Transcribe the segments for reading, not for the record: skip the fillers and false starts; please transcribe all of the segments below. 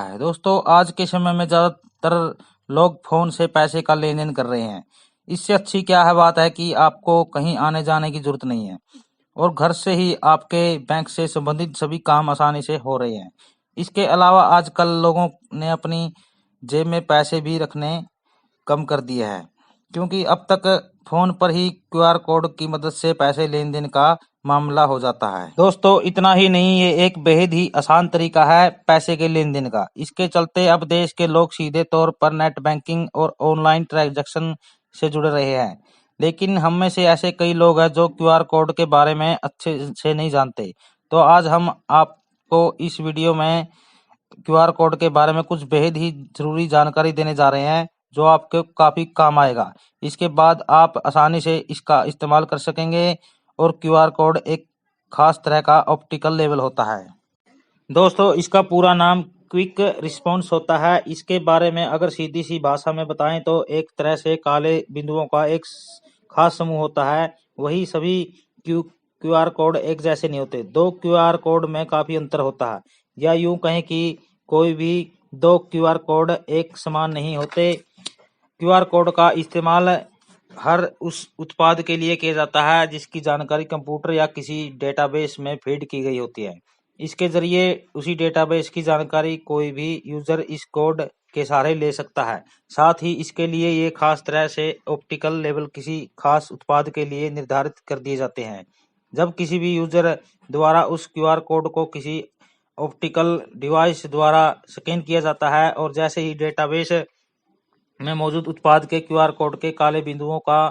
है दोस्तों, आज के समय में ज्यादातर लोग फोन से पैसे का लेन देन कर रहे हैं। इससे अच्छी क्या है बात है कि आपको कहीं आने जाने की जरूरत नहीं है और घर से ही आपके बैंक से संबंधित सभी काम आसानी से हो रहे हैं। इसके अलावा आजकल लोगों ने अपनी जेब में पैसे भी रखने कम कर दिए हैं, क्योंकि अब तक फोन पर ही क्यूआर कोड की मदद से पैसे लेन देन का मामला हो जाता है। दोस्तों, इतना ही नहीं, ये एक बेहद ही आसान तरीका है पैसे के लेन देन का। इसके चलते अब देश के लोग सीधे तौर पर नेट बैंकिंग और ऑनलाइन ट्रांजैक्शन से जुड़ रहे हैं। लेकिन हम में से ऐसे कई लोग हैं जो क्यूआर कोड के बारे में अच्छे से नहीं जानते। तो आज हम आपको इस वीडियो में क्यूआर कोड के बारे में कुछ बेहद ही जरूरी जानकारी देने जा रहे हैं, जो आपके काफी काम आएगा। इसके बाद आप आसानी से इसका इस्तेमाल कर सकेंगे। और क्यूआर कोड एक खास तरह का ऑप्टिकल लेबल होता है। दोस्तों, इसका पूरा नाम क्विक रिस्पॉन्स होता है। इसके बारे में अगर सीधी सी भाषा में बताएं तो एक तरह से काले बिंदुओं का एक खास समूह होता है। वही सभी क्यूआर कोड एक जैसे नहीं होते। दो क्यूआर कोड में काफी अंतर होता है, या यूं कहें कि कोई भी दो क्यूआर कोड एक समान नहीं होते। क्यूआर कोड का इस्तेमाल हर उस उत्पाद के लिए किया जाता है जिसकी जानकारी कंप्यूटर या किसी डेटाबेस में फीड की गई होती है। इसके जरिए उसी डेटाबेस की जानकारी कोई भी यूजर इस कोड के सहारे ले सकता है। साथ ही इसके लिए ये खास तरह से ऑप्टिकल लेबल किसी खास उत्पाद के लिए निर्धारित कर दिए जाते हैं। जब किसी भी यूजर द्वारा उस क्यूआर कोड को किसी ऑप्टिकल डिवाइस द्वारा स्कैन किया जाता है और जैसे ही डेटाबेस में मौजूद उत्पाद के क्यूआर कोड के काले बिंदुओं का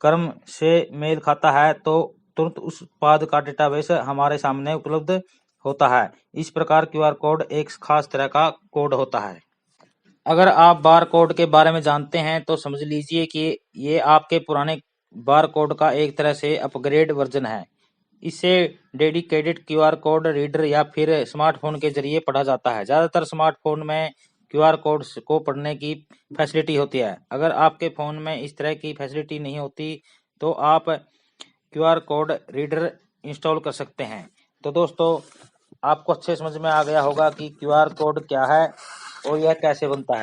क्रम से मेल खाता है, तो तुरंत उस उत्पाद का डेटाबेस हमारे सामने उपलब्ध होता है। इस प्रकार क्यूआर कोड एक खास तरह का कोड होता है। अगर आप बार कोड के बारे में जानते हैं तो समझ लीजिए कि ये आपके पुराने बार कोड का एक तरह से अपग्रेड वर्जन है। इसे डेडिकेटेड क्यूआर कोड रीडर या फिर स्मार्टफोन के जरिए पढ़ा जाता है। ज्यादातर स्मार्टफोन में क्यूआर कोड को पढ़ने की फैसिलिटी होती है। अगर आपके फोन में इस तरह की फैसिलिटी नहीं होती तो आप क्यूआर कोड रीडर इंस्टॉल कर सकते हैं। तो दोस्तों, आपको अच्छे समझ में आ गया होगा कि क्यूआर कोड क्या है और यह कैसे बनता है।